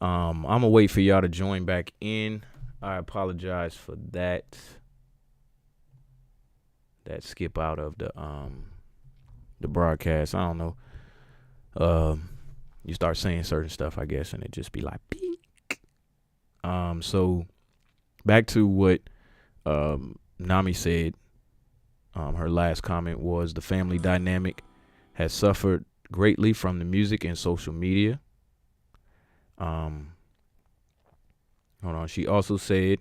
I'm gonna wait for y'all to join back in. I apologize for that skip out of the broadcast. I don't know. Um, you start saying certain stuff, I guess, and it just be like beep. So back to what Nami said. Her last comment was the family dynamic has suffered greatly from the music and social media. Um, Hold on. She also said,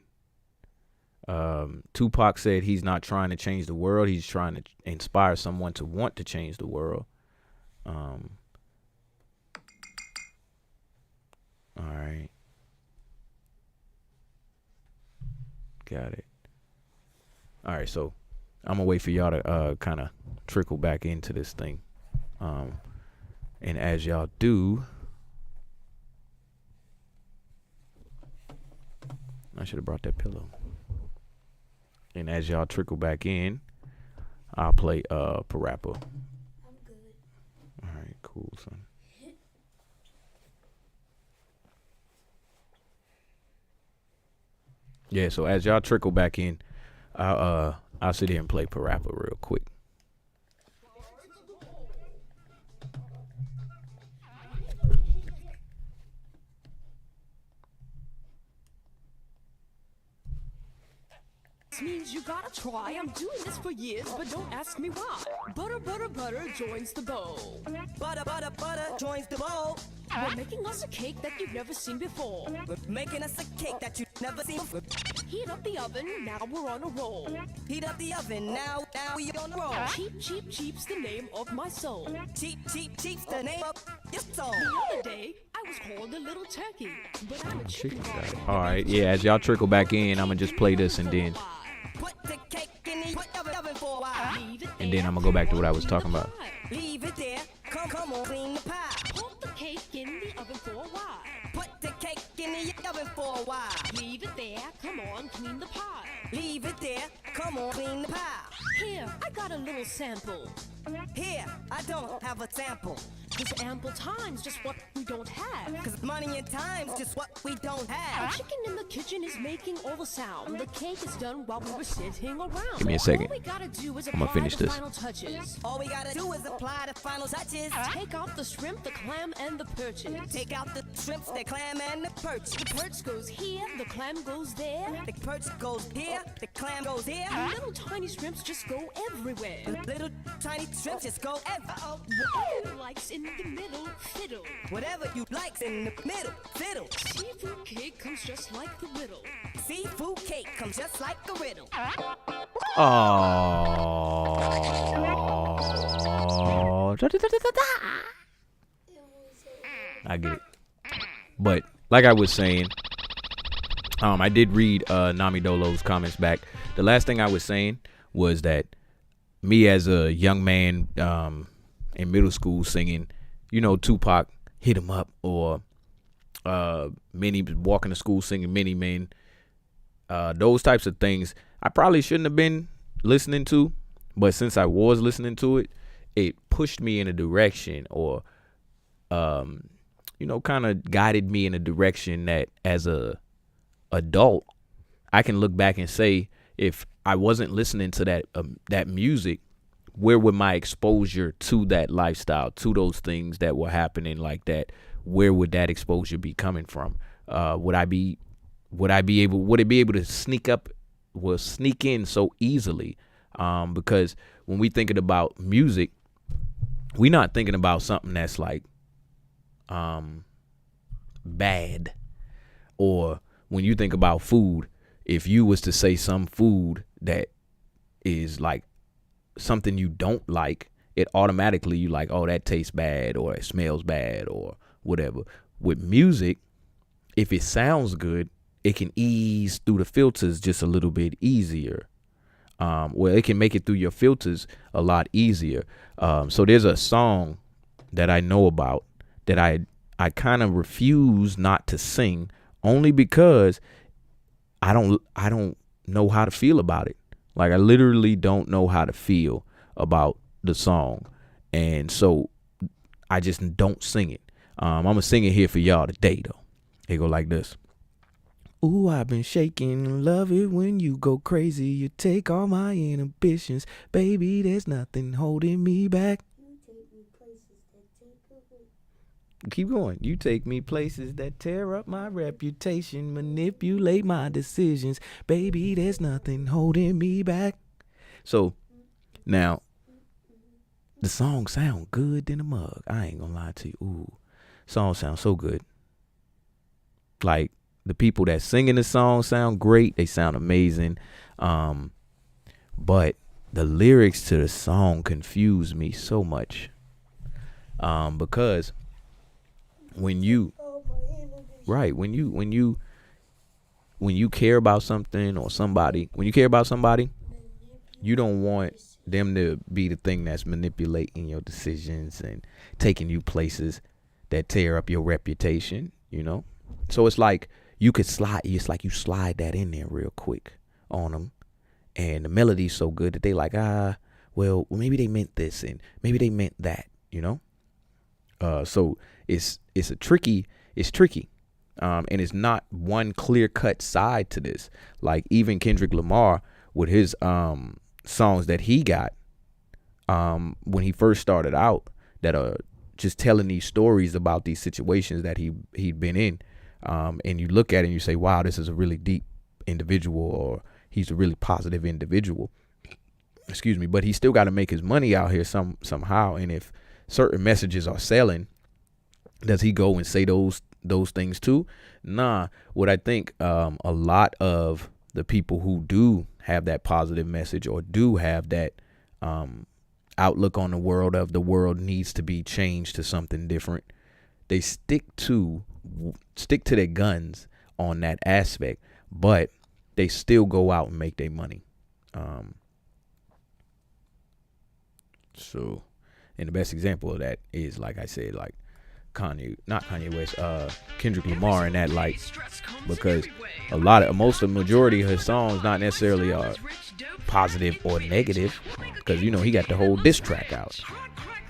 Tupac said he's not trying to change the world. He's trying to inspire someone to want to change the world. Um, all right. Got it. All right. So I'm going to wait for y'all to kind of trickle back into this thing. And as y'all do, I should have brought that pillow. And as y'all trickle back in, I'll play Parappa. I'm good. All right, cool, son. Yeah, so as y'all trickle back in, I'll sit here and play Parappa real quick. Means you gotta try. I'm doing this for years, but don't ask me why. Butter, butter, butter joins the bowl. Butter, butter, butter joins the bowl. We're making us a cake that you've never seen before. We're making us a cake that you've never seen before. Heat up the oven, now we're on a roll. Heat up the oven, now we on the roll. Cheap, cheap, cheap's the name of my soul. Cheap, cheap, cheap's the name of your soul. The other day, I was called a little turkey, but I'm a chicken Got it. guy. All right, yeah, as y'all trickle back in, I'm going to just play this and then Put the cake in the oven for a while. I'm going to go back to what I was talking about. Leave it there. Come on, clean the pie. Put the cake in the oven for a while. Put the cake in the oven for a while. Leave it there, come on, clean the pie. Leave it there. Come on, clean the pie. Here, I got a little sample. Here, I don't have a sample. Cause ample time's just what we don't have. Cause money and time's just what we don't The have. chicken in the kitchen is making all the sound. The cake is done while we were sitting around. Give me a second. All we gotta do is I'ma apply finish the this. final touches. All we gotta do is apply the final touches. Take out the shrimp, the clam, and the perches. Take out the shrimps, the clam, and the perch. The perch goes here, the clam goes there. The perch goes here, the clam goes here. The little tiny shrimps just go everywhere. The little tiny shrimps just go everywhere. Whatever likes in the middle, fiddle. Whatever you like's in the middle, fiddle. Seafood cake comes just like the riddle. Seafood cake comes just like a riddle. Oh. I get it. But like I was saying, I did read Nami Dolo's comments back. The last thing I was saying was that me as a young man in middle school singing, Tupac hit him up, or many walking to school singing Many Men, those types of things I probably shouldn't have been listening to, but since I was listening to it, it pushed me in a direction, or kind of guided me in a direction that as a adult I can look back and say, if I wasn't listening to that music, where would my exposure to that lifestyle, to those things that were happening like that, where would that exposure be coming from? Would it be able to sneak in so easily? Because when we thinking about music, we're not thinking about something that's like bad. Or when you think about food, if you was to say some food that is like something you don't like, it automatically you like, oh, that tastes bad, or it smells bad, or whatever. With music, if it sounds good, it can ease through the filters just a little bit easier. It can make it through your filters a lot easier. So there's a song that I know about that I kind of refuse not to sing, only because I don't know how to feel about it. Like, I literally don't know how to feel about the song. And so I just don't sing it. I'm going to sing it here for y'all today, though. It go like this. Ooh, I've been shaking, love it when you go crazy. You take all my inhibitions, baby, there's nothing holding me back. Keep going. You take me places that tear up my reputation, manipulate my decisions, baby, there's nothing holding me back. So, now, the song sound good in the mug. I ain't gonna lie to you. Ooh, song sounds so good. Like, the people that singing the song sound great. They sound amazing. But the lyrics to the song confuse me so much. Because when you care about something or somebody, you don't want them to be the thing that's manipulating your decisions and taking you places that tear up your reputation, you know? So it's like you slide that in there real quick on them. And the melody's so good that they like, well, maybe they meant this and maybe they meant that, you know? So it's tricky. And it's not one clear cut side to this. Like even Kendrick Lamar with his songs that he got when he first started out, that are just telling these stories about these situations that he'd been in. And you look at it and you say, wow, this is a really deep individual, or he's a really positive individual. Excuse me. But he still got to make his money out here somehow. And if certain messages are selling, does he go and say those things too? Nah. What I think a lot of the people who do have that positive message or do have that outlook on the world needs to be changed to something different, they stick to their guns on that aspect, but they still go out and make their money. So, and the best example of that is, like I said, like Kanye West, Kendrick Lamar, and that, like, because most of the majority of his songs not necessarily are positive or negative, because you know he got the whole diss track out,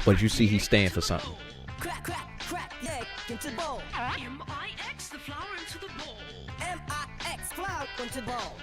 but you see he stand for something. Crack, crack, crack the egg into the bowl. M-I-X the flour into the bowl. M-I-X, flour into the bowl.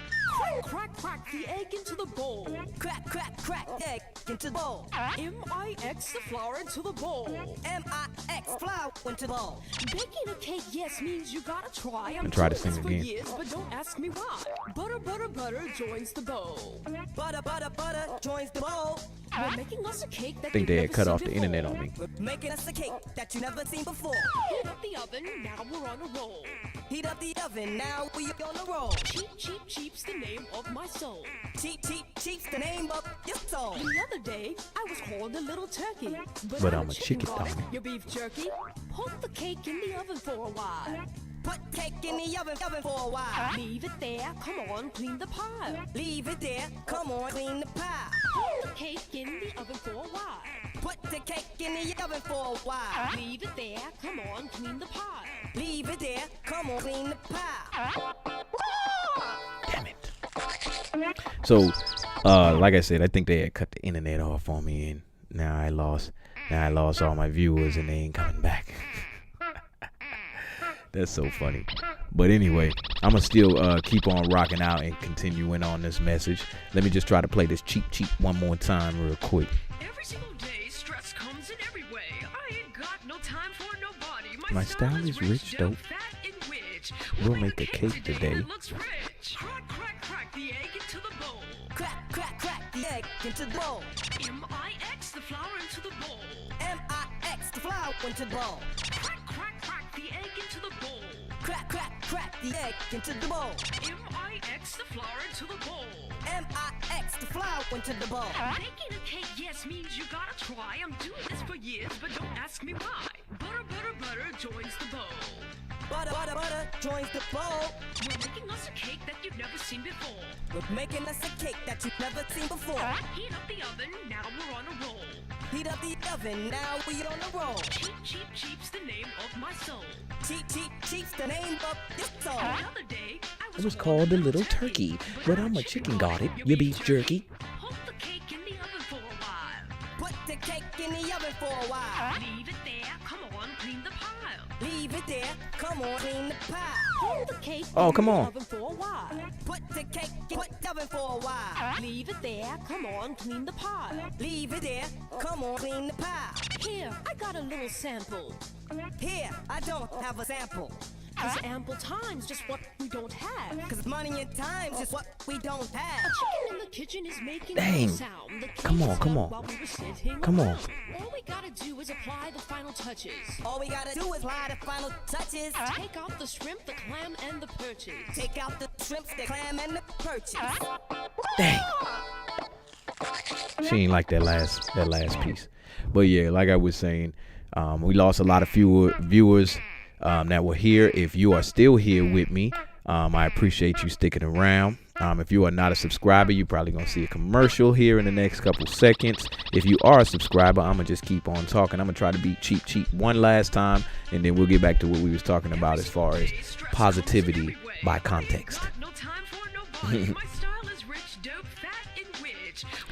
Crack, crack the egg into the bowl. Crack, crack, crack the egg into the bowl. M-I-X the flour into the bowl. M-I-X, flour into the bowl. Baking a cake, yes, means you gotta try. I'm try to doing sing this for again. years, but don't ask me why. Butter, butter, butter joins the bowl. Butter, butter, butter joins the bowl. We're making us a cake that Think you've they never had cut seen off the before. internet on me. We're making us a cake that you never seen before. Heat up the oven, now we're on a roll. Heat up the oven, now we on the roll. Cheap, cheap, cheap's the name of my soul. Cheap, cheap, cheap's the name of your soul. The other day, I was called a little turkey. But I'm a chicken got it. dog. Your beef jerky. Hold the cake in the oven for a while. Put cake in the oven for a while. Leave it there, come on, clean the pile. Leave it there, come on, clean the pie. Hold the cake in the oven for a while. Put the cake in the oven for a while. Leave it there, come on, clean the pile. Leave it there, come on, clean the pie. Damn it. So, like I said, I think they had cut the internet off on me, and now I lost all my viewers, and they ain't coming back. That's so funny. But anyway, I'm gonna still keep on rocking out and continuing on this message. Let me just try to play this cheap one more time real quick. Every single day, stress comes in every way. I ain't got no time for nobody. My style is rich, dope. Fat and rich. We'll make a cake today. That looks rich. Crack, crack, crack the egg into the bowl. Crack, crack, crack the egg into the bowl. M-I-X the flour into the bowl. M-I-X, the flour into the bowl. Crack, crack, crack the egg into the bowl. Crack, crack, crack the egg into the bowl. M-I-X the flour into the bowl. M-I-X, the flour into the bowl. Baking a cake, yes, means you gotta try. I'm doing this for years, but don't ask me why. Butter, butter, butter joins the bowl. Butter, butter, butter joins the bowl. We're making us a cake that you've never seen before. We're making us a cake that you've never seen before. Heat up the oven, now we're on a roll. Heat up the oven, now we on the roll. Cheap, cheap, cheap's the name of my soul. Cheap, cheap, cheap's the name of your soul. The other day, I It was called a little turkey, but I'm a chicken got it. Your beef jerky. Hold the cake in the oven for a while. Put the cake in the oven for a while. Leave it there, come on, clean the pile. Leave it it there. Come on, clean the pie. Hold the cake Oh, in come the on. oven for a while. Put the cake, put the oven for a while. Leave it there. Come on, clean the pie. Leave it there. Come on, clean the pie. Here, I got a little sample. Here, I don't have a sample. Cause ample time's just what we don't have. Cause money and time's just what we don't have. Chicken in the kitchen is making Dang. no sound. The Come cake on, is come up on. while we were sitting Come on. around. All we gotta do is apply the final touches. All we gotta do is apply the final touches. Take out the shrimp, the clam, and the perches. Take out the shrimps, the clam, and the purchase. Dang. She ain't like that last piece. But yeah, like I was saying, we lost a lot of viewers that were here. If you are still here with me, I appreciate you sticking around. If you are not a subscriber, you're probably going to see a commercial here in the next couple seconds. If you are a subscriber, I'm going to just keep on talking. I'm going to try to beat Cheap one last time, and then we'll get back to what we was talking about as far as positivity by context.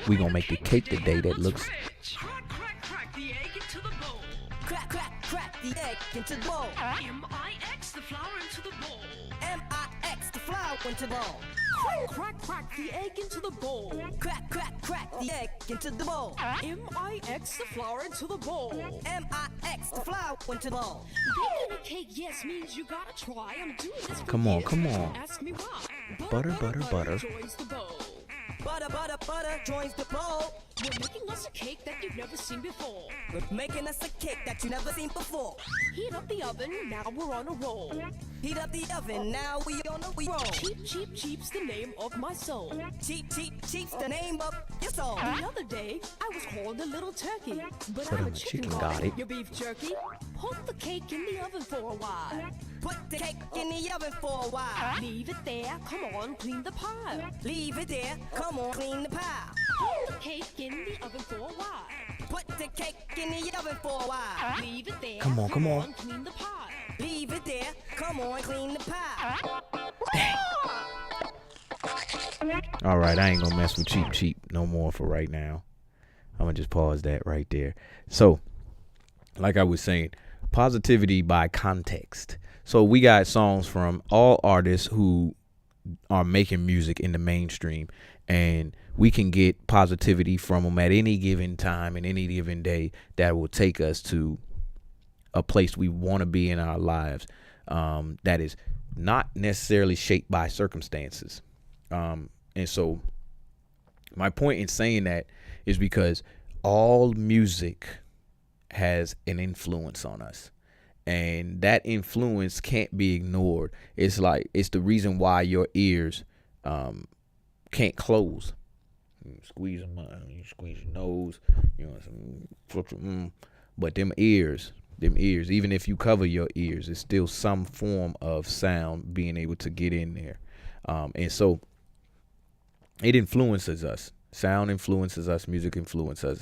We going to make the cake today that looks... Crack, crack, crack the egg into the bowl. M-I-X the flour into the bowl. M-I-X the flour into the bowl. Crack, crack, crack the egg into the bowl. Crack, crack, crack the egg into the bowl. M-I-X the flour into the bowl. M-I-X the flour into the bowl. Baking a cake, yes, means you gotta try. I'm doing this for Come on, years. come on. Ask me why. Butter, butter, butter. Joins the bowl. Butter, butter, butter joins the bowl. We're making us a cake that you've never seen before. We're making us a cake that you never seen before. Heat up the oven, now we're on a roll. Heat up the oven, now we on a roll. Cheap, cheap, cheap's the name of my soul. Cheap, cheap, cheap's the name of your soul. The other day, I was called a little turkey. But I'm I'm a a chicken chicken, got it. Your beef jerky. Hold the cake in the oven for a while. Put the cake in the oven for a while. Leave it there, come on, clean the pile. Leave it there, come on, clean the pie. Hold the cake in the oven for a while. Put the cake in the oven for a while. Leave it there, Come on. clean the pile. Leave it there, come on, clean the pie. All right, I ain't gonna mess with cheap no more for right now. I'm gonna just pause that right there. So, like I was saying, positivity by context. So we got songs from all artists who are making music in the mainstream, and we can get positivity from them at any given time and any given day that will take us to a place we want to be in our lives, that is not necessarily shaped by circumstances. And so my point in saying that is because all music has an influence on us, and that influence can't be ignored. It's the reason why your ears can't close. You squeeze them, you squeeze your nose, but them ears, even if you cover your ears, it's still some form of sound being able to get in there. And so it influences us. Sound influences us. Music influences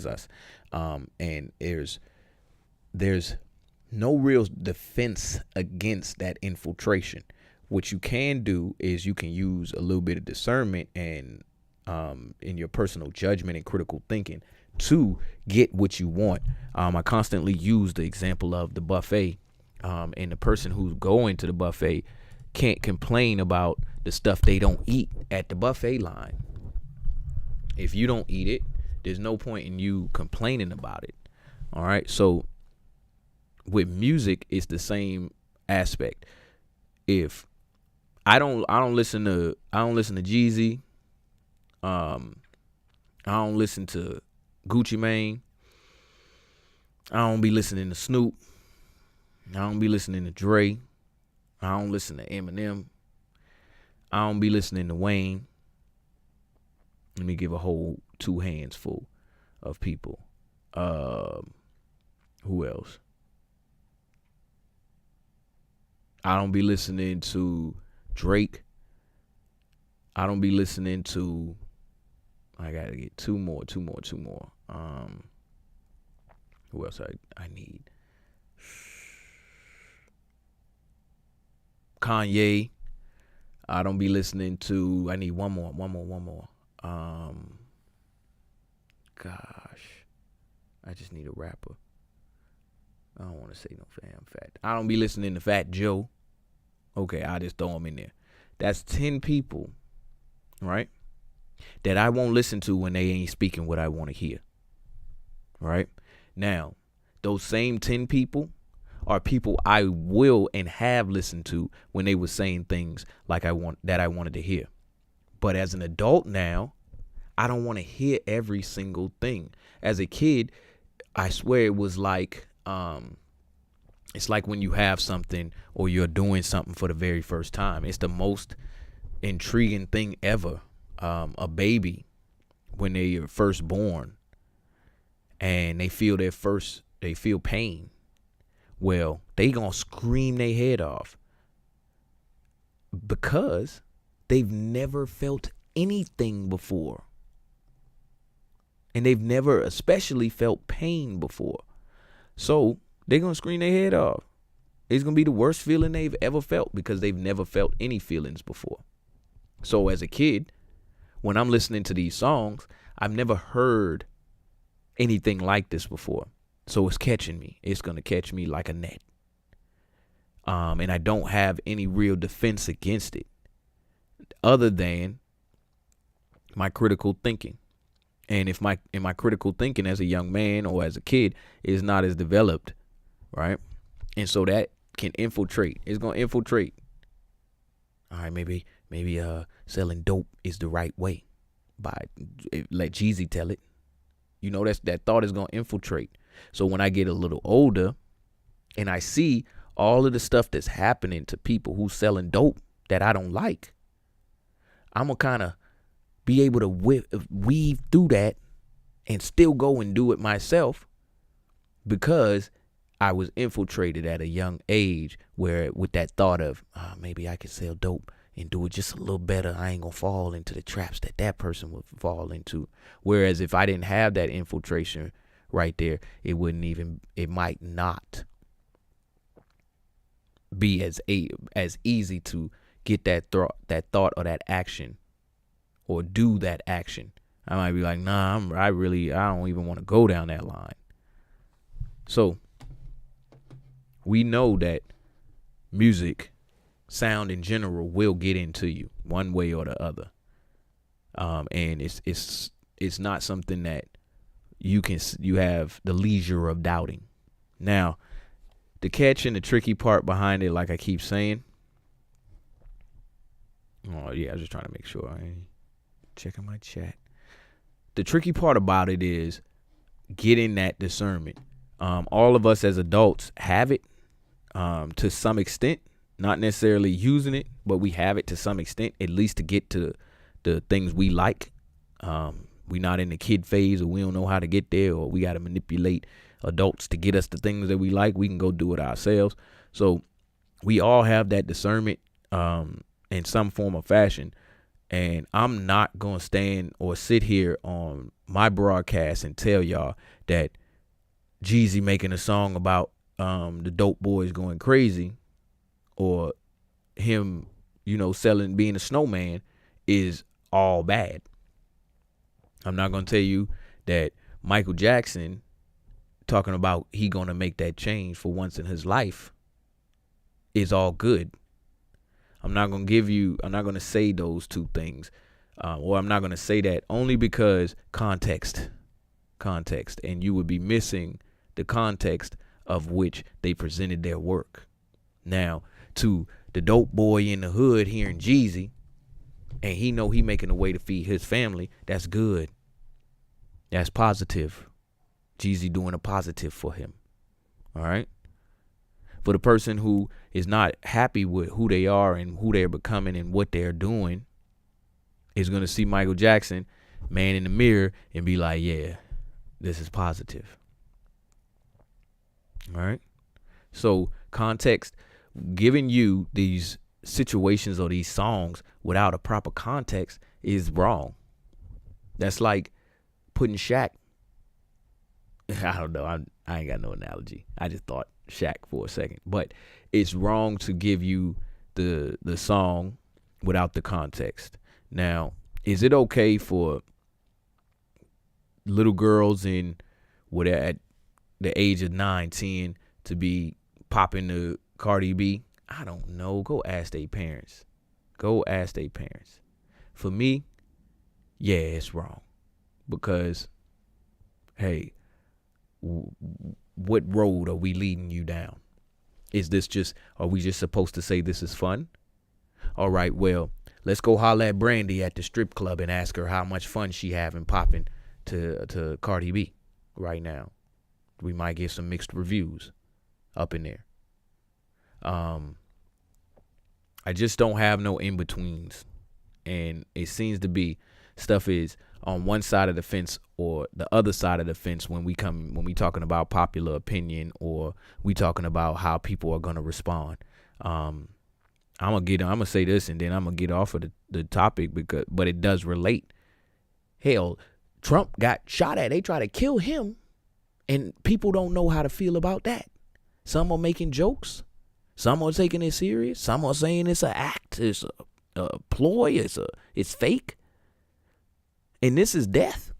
us. And there's no real defense against that infiltration. What you can do is you can use a little bit of discernment and in your personal judgment and critical thinking to get what you want. I constantly use the example of the buffet, and the person who's going to the buffet can't complain about the stuff they don't eat at the buffet line. If you don't eat it, there's no point in you complaining about it. All right. So with music, it's the same aspect. If I don't listen to Jeezy, I don't listen to Gucci Mane, I don't be listening to Snoop, I don't be listening to Dre, I don't listen to Eminem, I don't be listening to Wayne. Let me give a whole two hands full of people. Who else? I don't be listening to Drake. I don't be listening to, I gotta get two more. Who else I need? Kanye. I don't be listening to, I need one more. Gosh, I just need a rapper. I don't want to say no fam fat. I don't be listening to Fat Joe. Okay, I just throw them in there. That's 10 people, right, that I won't listen to when they ain't speaking what I want to hear. Right? Now, those same 10 people are people I will and have listened to when they were saying things like I wanted to hear. But as an adult now, I don't want to hear every single thing. As a kid, I swear it was like it's like when you have something or you're doing something for the very first time. It's the most intriguing thing ever. A baby, when they are first born and they feel pain. Well, they gonna scream their head off because they've never felt anything before. And they've never especially felt pain before. So they're going to scream their head off. It's going to be the worst feeling they've ever felt because they've never felt any feelings before. So as a kid, when I'm listening to these songs, I've never heard anything like this before. So it's catching me. It's going to catch me like a net. And I don't have any real defense against it other than my critical thinking. And if my critical thinking as a young man or as a kid is not as developed, right? And so that can infiltrate. It's going to infiltrate. All right, maybe selling dope is the right way. Let Jeezy tell it. You know, that thought is going to infiltrate. So when I get a little older and I see all of the stuff that's happening to people who selling dope that I don't like, I'm going to kind of be able to weave through that and still go and do it myself because I was infiltrated at a young age with that thought of maybe I could sell dope and do it just a little better. I ain't gonna fall into the traps that person would fall into. Whereas if I didn't have that infiltration right there, it might not be as easy to get that thought or that action or do that action. I might be like, nah, I don't even want to go down that line. So we know that music, sound in general, will get into you one way or the other. And it's not something that you have the leisure of doubting. Now, the catch and the tricky part behind it, like I keep saying. Oh yeah, I was just trying to make sure I ain't checking my chat. The tricky part about it is getting that discernment. All of us as adults have it to some extent, not necessarily using it, but we have it to some extent, at least to get to the things we like. We're not in the kid phase, or we don't know how to get there, or we got to manipulate adults to get us the things that we like. We can go do it ourselves. So we all have that discernment in some form or fashion. And I'm not going to stand or sit here on my broadcast and tell y'all that Jeezy making a song about the dope boys going crazy, or him, being a snowman is all bad. I'm not going to tell you that Michael Jackson talking about he going to make that change for once in his life is all good. I'm not going to say those two things, or I'm not going to say that only because context, and you would be missing the context of which they presented their work. Now, to the dope boy in the hood hearing Jeezy, and he know he making a way to feed his family, that's good. That's positive. Jeezy doing a positive for him. All right. For the person who is not happy with who they are and who they're becoming and what they're doing, is going to see Michael Jackson, man in the mirror, and be like, yeah, this is positive. All right. So context, giving you these situations or these songs without a proper context is wrong. That's like putting Shaq. I don't know. I ain't got no analogy. I just thought Shaq for a second. But it's wrong to give you the song without the context. Now, is it okay for little girls at the age of 9, 10 to be popping the Cardi B? I don't know. Go ask their parents. Go ask their parents. For me, yeah, it's wrong. Because, hey, what road are we leading you down? Are we just supposed to say this is fun? All right, well, let's go holler at Brandy at the strip club and ask her how much fun she having popping to Cardi B right now. We might get some mixed reviews up in there. I just don't have no in-betweens. And it seems to be stuff is on one side of the fence or the other side of the fence when we talking about popular opinion or we talking about how people are gonna respond. I'm gonna say this and then I'm gonna get off of the topic but it does relate. Hell, Trump got shot at. They try to kill him, and people don't know how to feel about that. Some are making jokes. Some are taking it serious. Some are saying it's an act. It's a ploy. It's fake. And this is death.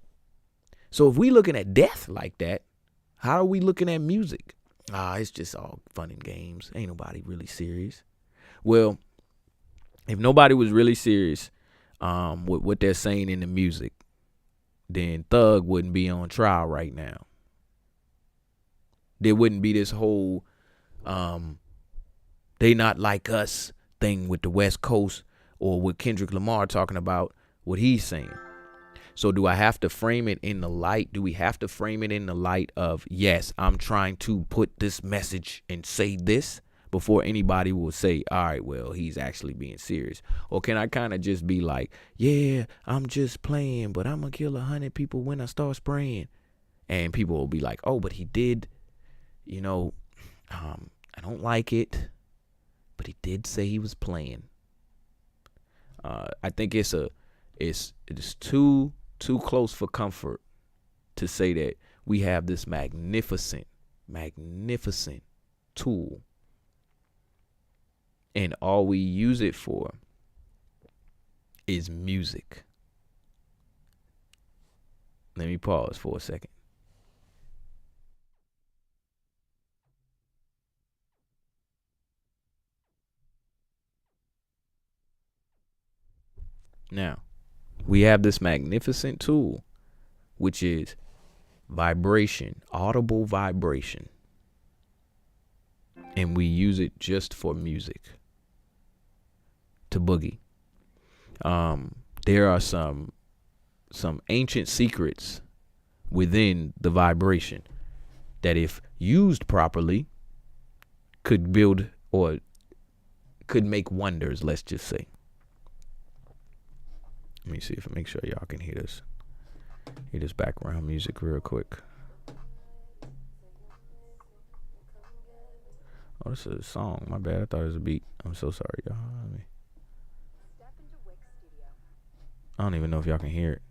So if we looking at death like that, how are we looking at music? It's just all fun and games. Ain't nobody really serious. Well, if nobody was really serious with what they're saying in the music, then Thug wouldn't be on trial right now. There wouldn't be this whole they not like us thing with the West Coast or with Kendrick Lamar talking about what he's saying. So do I have to frame it in the light? Do we have to frame it in the light of, yes, I'm trying to put this message and say this before anybody will say, all right, well, he's actually being serious? Or can I kind of just be like, yeah, I'm just playing, but I'm going to kill 100 people when I start spraying. And people will be like, oh, but he did, I don't like it, but he did say he was playing. I think it is too close for comfort to say that we have this magnificent tool, and all we use it for is music. Let me pause for a second. Now, we have this magnificent tool, which is vibration, audible vibration. And we use it just for music, to boogie. There are some ancient secrets within the vibration that, if used properly, could build or could make wonders, let's just say. Let me see if I make sure y'all can hear this background music real quick. Oh, this is a song. My bad. I thought it was a beat. I'm so sorry, y'all. I don't even know if y'all can hear it.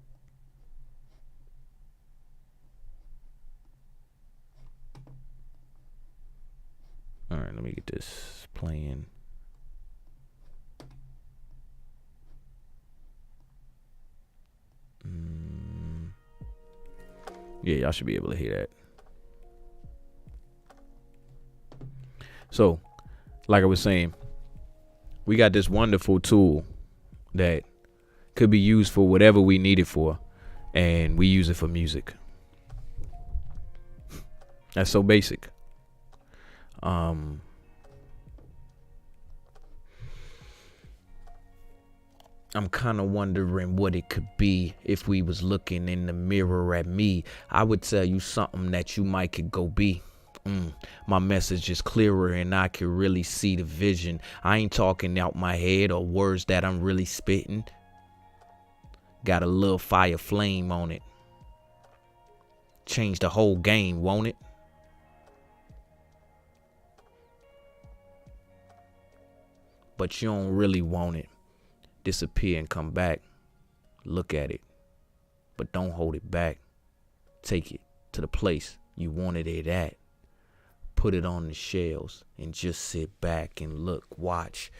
All right, let me get this playing. Yeah, y'all should be able to hear that. So, like I was saying, we got this wonderful tool that could be used for whatever we need it for, and we use it for music. That's so basic. I'm kind of wondering what it could be if we was looking in the mirror at me. I would tell you something that you might could go be. My message is clearer and I can really see the vision. I ain't talking out my head or words that I'm really spitting. Got a little fire flame on it. Change the whole game, won't it? But you don't really want it. Disappear and come back. Look at it, but don't hold it back. Take it to the place you wanted it at. Put it on the shelves and just sit back and look, watch.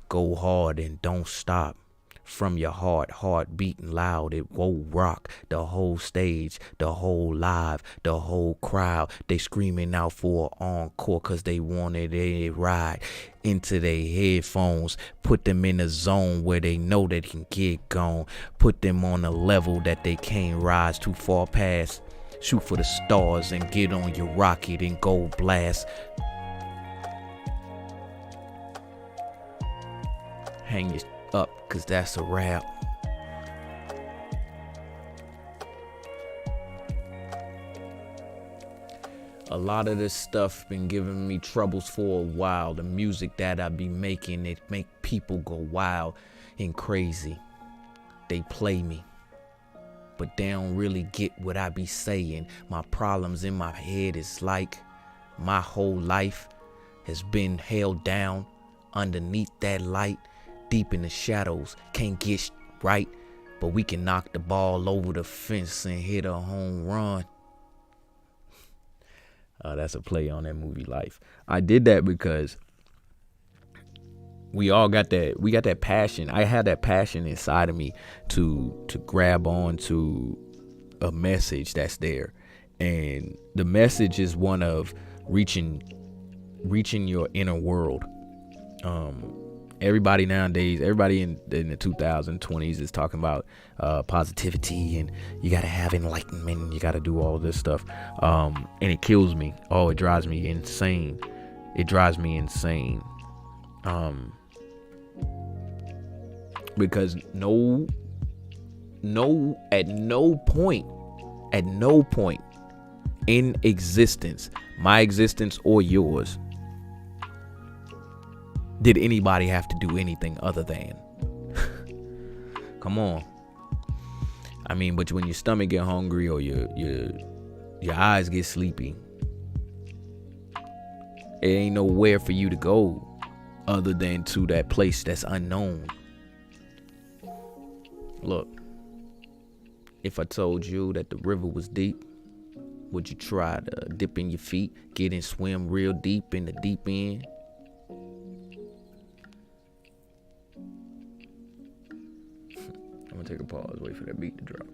Go hard and don't stop. from your heart beating loud. It won't rock the whole stage, the whole live, the whole crowd. They screaming out for an encore cause they wanted a ride into their headphones. Put them in a zone where they know they can get gone. Put them on a level that they can't rise too far past. Shoot for the stars and get on your rocket and go blast. Hang your up, cause that's a wrap. A lot of this stuff been giving me troubles for a while. The music that I be making, it make people go wild and crazy. They play me, but they don't really get what I be saying. My problems in my head is like my whole life has been held down underneath that light. Deep in the shadows, can't get right, but we can knock the ball over the fence and hit a home run. That's a play on that movie Life. I did that because we all got that. We got that passion. I had that passion inside of me to grab on to a message that's there, and the message is one of reaching your inner world. Everybody nowadays, everybody in the 2020s is talking about positivity, and you got to have enlightenment, and you got to do all this stuff. And it kills me. Oh, it drives me insane. It drives me insane. Because at no point in existence, my existence or yours, did anybody have to do anything other than? Come on. I mean, but when your stomach get hungry or your eyes get sleepy, it ain't nowhere for you to go other than to that place that's unknown. Look, if I told you that the river was deep, would you try to dip in your feet, get and swim real deep in the deep end? I'm gonna take a pause, wait for that beat to drop.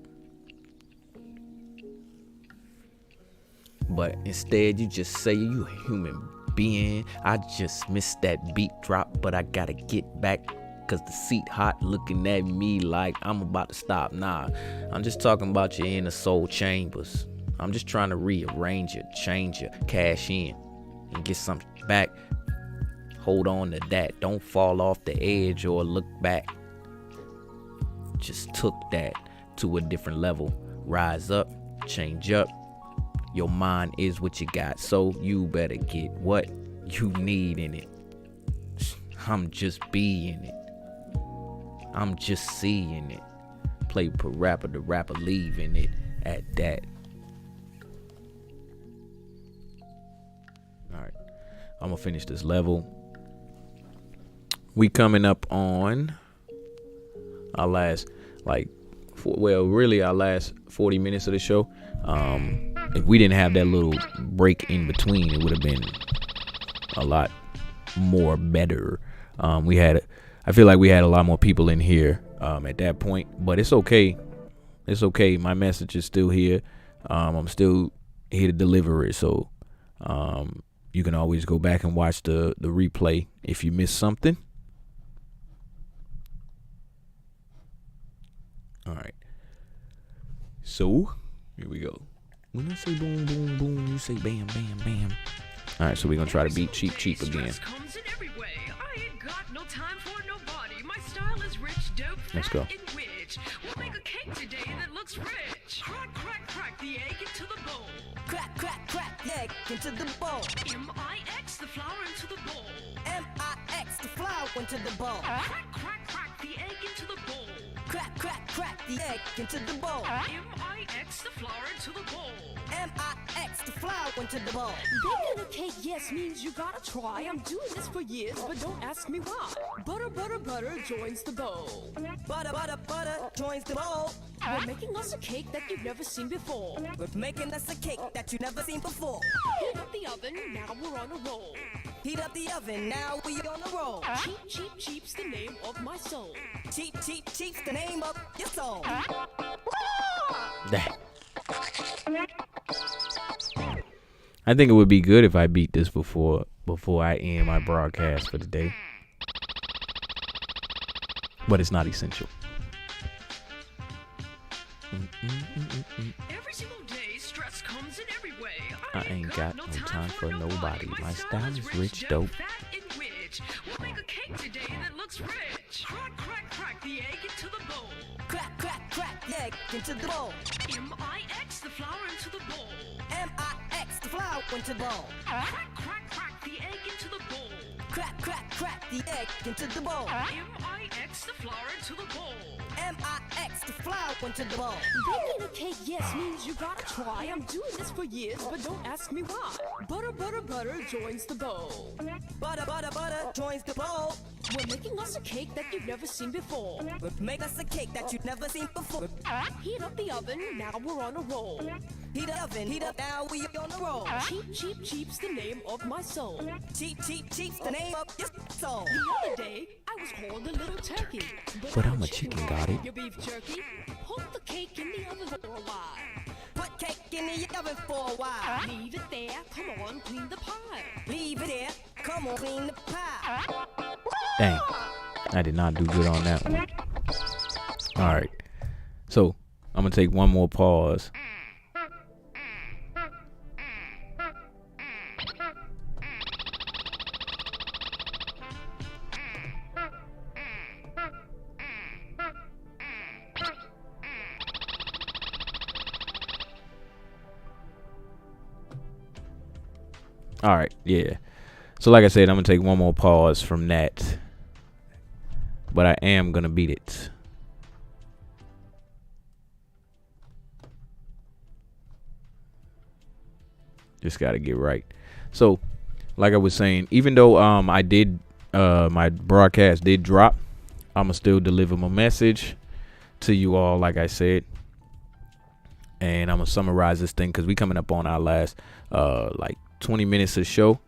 But instead, you just say you a human being. I just missed that beat drop, but I gotta get back, cause the seat hot looking at me like I'm about to stop. Nah, I'm just talking about your inner soul chambers. I'm just trying to rearrange it, change it, cash in, and get something back. Hold on to that. Don't fall off the edge or look back. Just took that to a different level. Rise up, change up. Your mind is what you got, so you better get what you need in it. I'm just being it. I'm just seeing it. Play per rapper, the rapper leaving it at that. Alright, I'm gonna finish this level. We coming up on our last, our last 40 minutes of the show. If we didn't have that little break in between, it would have been a lot more better. I feel like we had a lot more people in here at that point, but it's okay. It's okay. My message is still here. I'm still here to deliver it. So you can always go back and watch the replay if you missed something. All right. So here we go. When I say boom, boom, boom, you say bam, bam, bam. All right, so we're gonna try to beat Cheap Cheap again. Let's go. We'll make a cake today that looks rich. Crack, crack, crack the egg into the bowl. Crack, crack, crack the egg into the bowl. M-I-X the flour into the bowl. M-I-X the flour into the bowl. Crack, crack, crack the egg into the bowl. Crack, crack, crack the egg into the bowl. M-I-X the flour into the bowl. M-I-X the flour into the bowl. Baking a cake, yes, means you gotta try. I'm doing this for years, but don't ask me why. Butter, butter, butter joins the bowl. Butter, butter, butter joins the bowl. We're making us a cake that you've never seen before. We're making us a cake that you've never seen before. Heat up the oven, now we're on a roll. Heat up the oven, now we on the roll. Cheap's the name of my soul. Cheap's the name of your soul. Dang. I think it would be good if I beat this before I end my broadcast for the day. But it's not essential. Every single day, stress comes in every way. I ain't got no time for nobody. My style is rich, dope. Fat and rich. We'll make a cake today that looks rich. Crack the egg into the bowl. Crack the egg into the bowl. M-I-X the flour into the bowl. M-I-X the flour into the bowl. Crack the egg into the bowl. Crack the egg into the bowl. M-I-X the flour into the bowl. M-I-X the flour into the bowl. Baking a cake, yes, means you gotta try. I'm doing this for years, but don't ask me why. Butter joins the bowl. Butter joins the bowl. We're making us a cake that you've never seen before. Make us a cake that you've never seen before. Heat up the oven, now we're on a roll. Heat up, now we on the roll. Cheap's the name of my soul. Cheap's the name of your soul. The other day, I was called a little turkey. But I'm a chicken, got it. Your beef jerky. Put the cake in the oven for a while. Put cake in the oven for a while. Leave it there, come on, clean the pile. Leave it there, come on, clean the pie. Dang. I did not do good on that one. Alright. So, I'm going to take one more pause. All right, yeah. So like I said, I'm going to take one more pause from that. But I am going to beat it. Just got to get right. So, like I was saying, even though I did my broadcast did drop, I'm going to still deliver my message to you all, like I said. And I'm going to summarize this thing because we coming up on our last like 20 minutes of the show.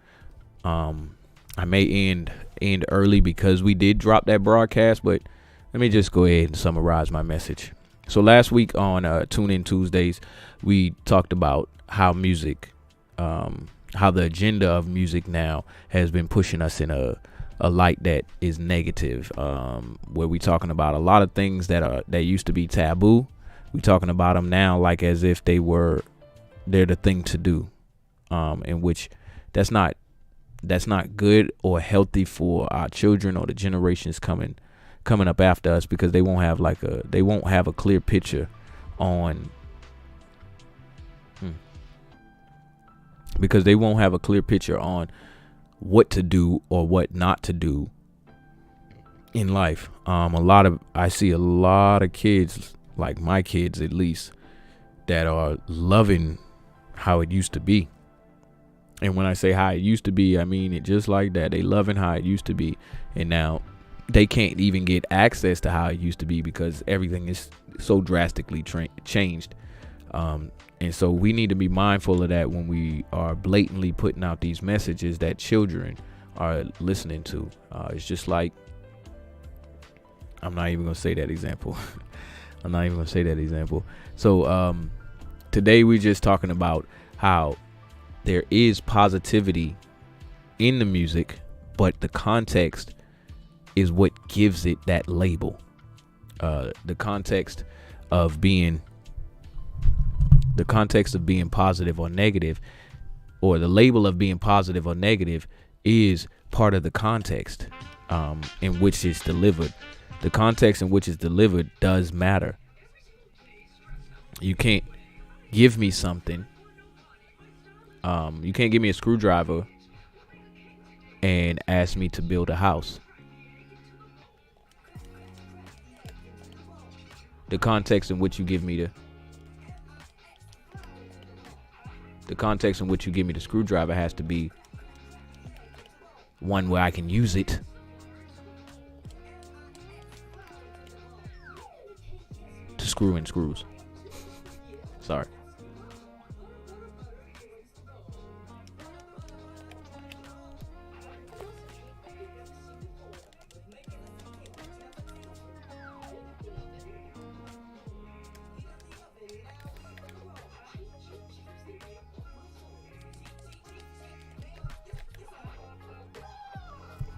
I may end early because we did drop that broadcast, but let me just go ahead and summarize my message. So last week on Tune In Tuesdays, we talked about how music, how the agenda of music now has been pushing us in a light that is negative, where we talking about a lot of things that used to be taboo. We talking about them now like as if they're the thing to do, in which that's not good or healthy for our children or the generations coming up after us, because they won't have a clear picture on because they won't have a clear picture on what to do or what not to do in life. I see a lot of kids, like my kids at least, that are loving how it used to be. And when I say how it used to be, I mean it just like that. They loving how it used to be. And now they can't even get access to how it used to be because everything is so drastically changed. And so we need to be mindful of that when we are blatantly putting out these messages that children are listening to. It's just like, I'm not even going to say that example. So today we're just talking about how there is positivity in the music, but the context is what gives it that label. The context of being positive or negative, or the label of being positive or negative, is part of the context in which it's delivered. The context in which it's delivered does matter. You can't give me something. You can't give me a screwdriver and ask me to build a house. The context in which you give me the screwdriver has to be one where I can use it. To screw in screws. Sorry.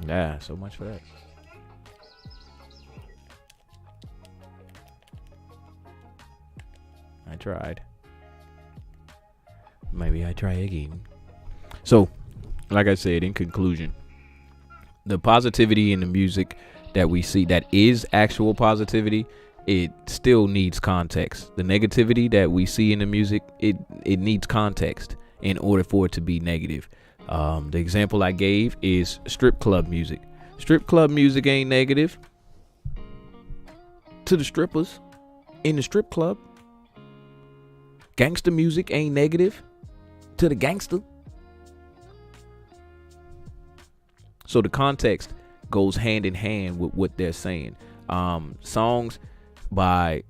Yeah, so much for that. I tried. Maybe I try again. So, like I said, in conclusion, the positivity in the music that we see, that is actual positivity, it still needs context. The negativity that we see in the music, it needs context in order for it to be negative. The example I gave is strip club music. Strip club music ain't negative to the strippers in the strip club. Gangster music ain't negative to the gangster. So the context goes hand in hand with what they're saying. Songs by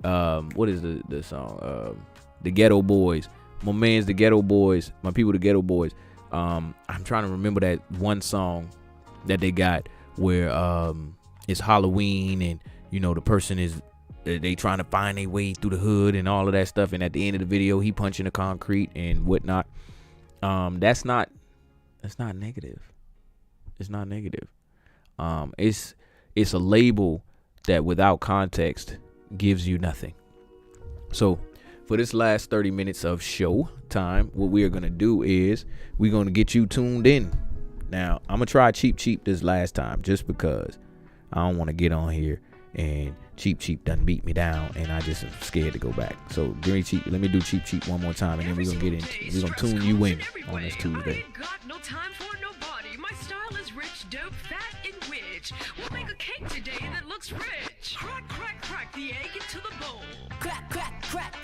what is the song? The Ghetto Boys. My man's the Ghetto Boys. My people, the Ghetto Boys. I'm trying to remember that one song that they got where it's Halloween and the person is they trying to find their way through the hood and all of that stuff, and at the end of the video he punching the concrete and whatnot. That's not negative. It's not negative. It's a label that without context gives you nothing. So for this last 30 minutes of show time, what we are going to do is we're going to get you tuned in. Now, I'm going to try Cheap this last time just because I don't want to get on here and Cheap done beat me down and I just am scared to go back. So give me Cheap. Let me do Cheap one more time and then we're going to get into, we're going to tune you in on this Tuesday. Dope, fat, and rich. We'll make a cake today that looks rich. Crack the egg into the bowl. Crack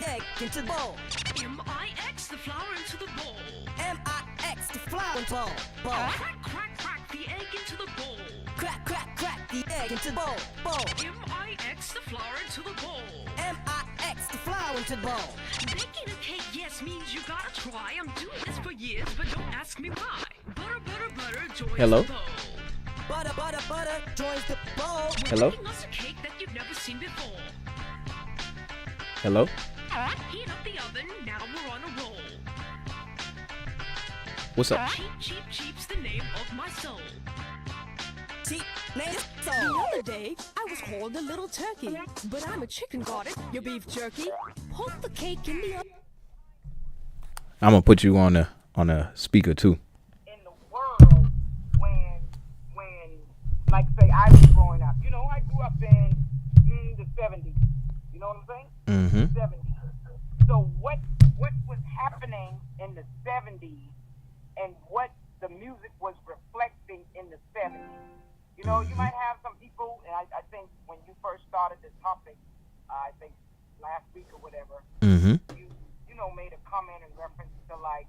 egg into the bowl. M-I-X the flour into the bowl. M-I-X the flour into the bowl. Crack the egg into the bowl. Crack the egg into the bowl. M-I-X the flour into the bowl. M-I-X the flour into the bowl. Baking a cake, yes, means you gotta try. I'm doing this for years, but don't ask me why. Butter, joins Hello? the bowl. Butter, joins the bowl. Hello? Making us a cake that you've never seen before. Hello? Heat up the oven, now we're on a roll. What's up? Cheap's the name of my soul. Cheap name The soul. other day, I was called a little turkey, but I'm a chicken, got it? Your beef jerky. Poke the cake in the oven. I'm gonna put you on the speaker too. In the world, when like say I was growing up, I grew up in the 70s. You know what I'm saying? Mm-hmm. 70s. So what was happening in the 70s and what the music was reflecting in the 70s? You might have some people, and I think when you first started this topic, I think last week or whatever, Mm-hmm. you made a comment in reference to like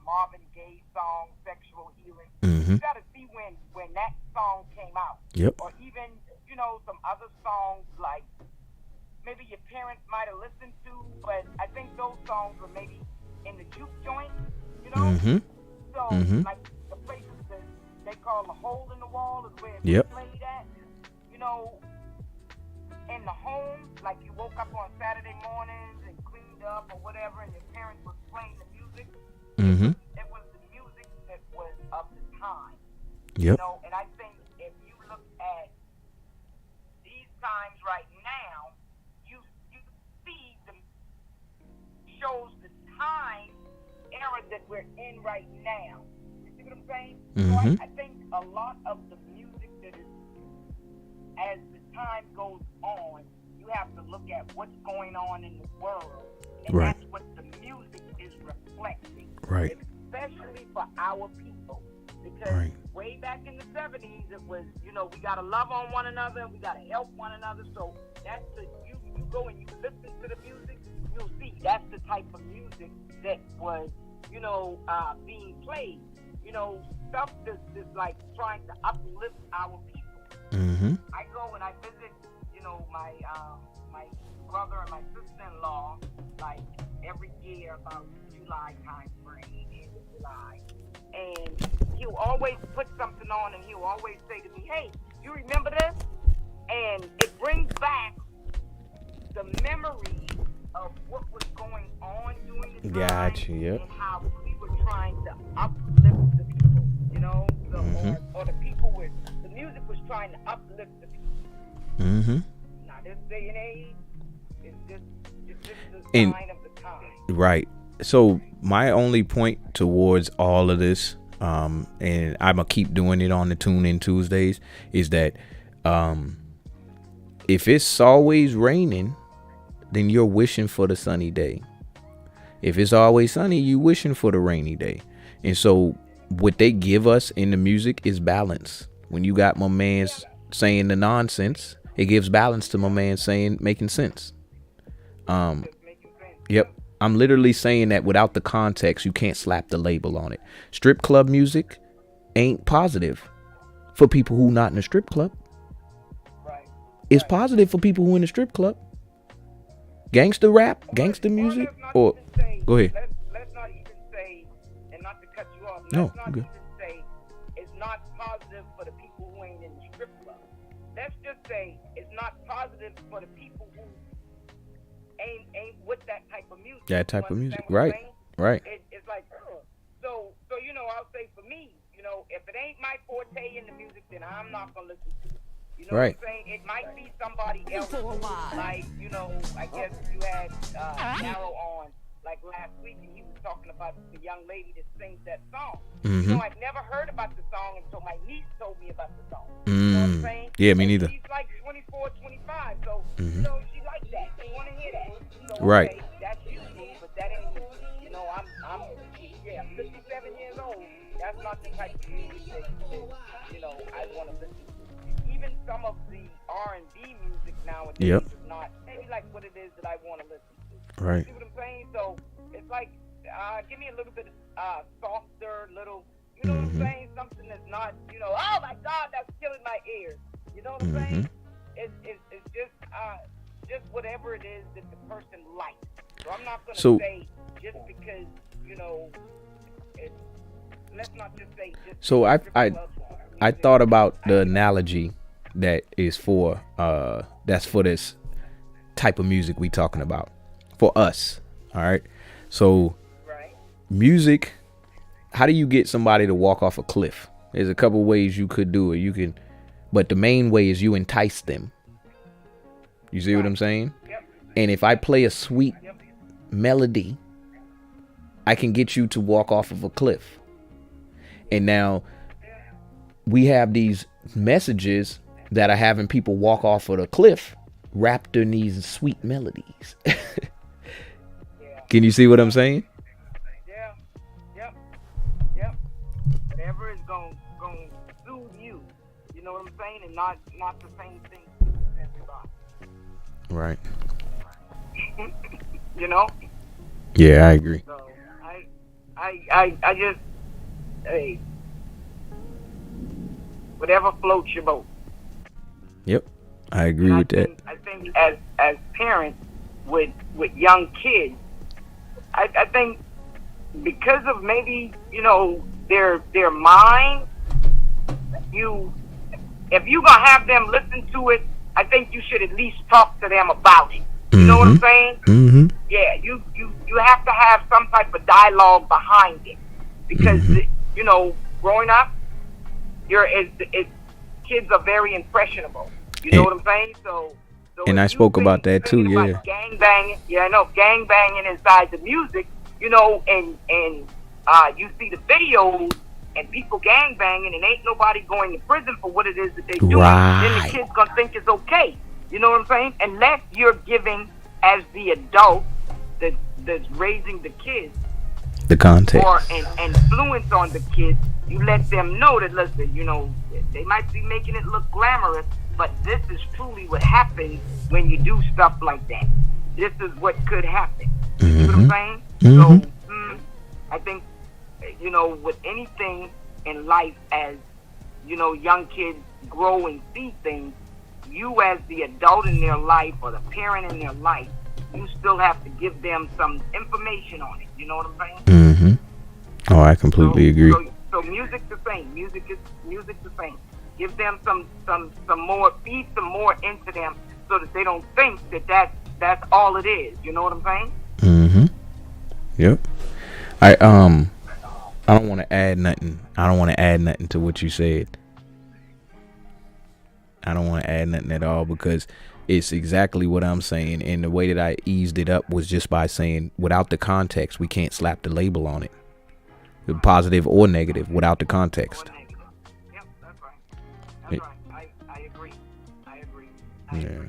Marvin Gaye's song "Sexual Healing." Mm-hmm. You got to see when that song came out, Yep. or even some other songs like maybe your parents might have listened to, but I think those songs were maybe in the juke joint, Mm-hmm. So Mhm. like the places that they call the hole in the wall is where Yep. they played at. In the home, like you woke up on Saturday mornings and cleaned up or whatever, and your parents was playing the music. Mm-hmm. It was the music that was of the time. Yep. And I think if you look at these times right now, you see the shows the time era that we're in right now. You see what I'm saying? Mhm. So I think a lot of the music that is, as the time goes on, you have to look at what's going on in the world. And Right. that's what the music is reflecting. Right. Especially for our people. Because Right. way back in the 70s, it was, we got to love on one another, we got to help one another. So that's you go and you listen to the music, you'll see that's the type of music that was, being played. Stuff that's like trying to uplift our people. Mm-hmm. I go and I visit, my brother and my sister-in-law, like every year about July time frame, end of July. And he'll always put something on and he'll always say to me, hey, you remember this? And it brings back the memory of what was going on during the time. Gotcha, yep. And how we were trying to uplift the people, Mhm. or the people with the music trying to uplift the people. Mm-hmm. Now, this day and age, it's just the And- sign of the time. Right. So my only point towards all of this, and I'm gonna keep doing it on the Tune In Tuesdays, is that if it's always raining, then you're wishing for the sunny day. If it's always sunny, you wishing for the rainy day. And so what they give us in the music is balance. When you got my man saying the nonsense, it gives balance to my man making sense. Just making sense. Yep. I'm literally saying that without the context, you can't slap the label on it. Strip club music ain't positive for people who not in a strip club. Right. It's positive for people who in a strip club. Gangster rap, gangster music, let's not or even say- go ahead. Let's not even say, and not to cut you off. No, Let's not good. even say it's not positive for the people who ain't in the strip club. Let's just say it's not positive for the people who ain't with that type of music. That type You of music, understand what I'm right? saying? Right. It's like, so you know, I'll say for me, you know, if it ain't my forte in the music, then I'm not gonna listen to it. You know Right. what I'm saying? It might be somebody else. For a while. Like, you know, I guess you had Darrow on like last week, and he was talking about the young lady that sings that song. You know, I've never heard about the song until my niece told me about the song. You know what I'm saying? Yeah, me And neither. She's like 24, 25, so you know she likes that. She want to hear that. So, Right. okay, that's you, but that ain't. You know, I'm 57 years old. That's not the type of music that you know I want to listen to. Even some of the R&B music nowadays Yep. is not maybe like what it is that I want to listen to. Right. See what I'm saying? So it's like, give me a little bit of softer, little, you know what I'm saying? Something that's not, you know, oh my God, that's killing my ears. You know what I'm saying? It's just whatever it is that the person likes. So I'm not gonna So- say just because, you know, let's not just say just. So I music. thought about the analogy that is for that's for this type of music we talking about for us. All right. So Right. music, how do you get somebody to walk off a cliff? There's a couple ways you could do it. But the main way is you entice them. You see what I'm saying? Yep. And if I play a sweet melody, I can get you to walk off of a cliff. And now we have these messages that are having people walk off of the cliff wrapped in these sweet melodies. Can you see what I'm saying? Yeah. Yep. Whatever is going to soothe you. You know what I'm saying? And not the same thing as everybody. Right. You know? Yeah, I agree. So I just, hey, whatever floats your boat. Yep. I agree And with that. I think as parents with young kids, I think because of maybe, you know, their mind, if you gonna have them listen to it, I think you should at least talk to them about it. You know what I'm saying? Mm-hmm. Yeah, you have to have some type of dialogue behind it, because you know, growing up, kids are very impressionable. You know what I'm saying? So And if I you spoke about that too, thinking about gang banging, yeah, I know, gang banging inside the music, you know, and you see the videos and people gang banging and ain't nobody going to prison for what it is that they do. Then Right. the kid's gonna think it's okay. You know what I'm saying? Unless you're giving, as the adult that's raising the kids, The context. or an influence on the kids, you let them know that, listen, you know, they might be making it look glamorous, but this is truly what happens when you do stuff like that. This is what could happen. You know what I'm saying? So, I think, you know, with anything in life, as, you know, young kids grow and see things, you as the adult in their life or the parent in their life, you still have to give them some information on it. You know what I'm saying? Mm-hmm. Oh, I completely agree. So music's the same. Music's the same. Give them some more, feed some more into them, so that they don't think that's all it is. You know what I'm saying? Mm-hmm. Yep. I don't want to add nothing. I don't want to add nothing to what you said. I don't want to add nothing at all because it's exactly what I'm saying. And the way that I eased it up was just by saying without the context, we can't slap the label on it, positive or negative, without the context. Or negative. Yep, that's right. That's right. I agree. I agree. I agree.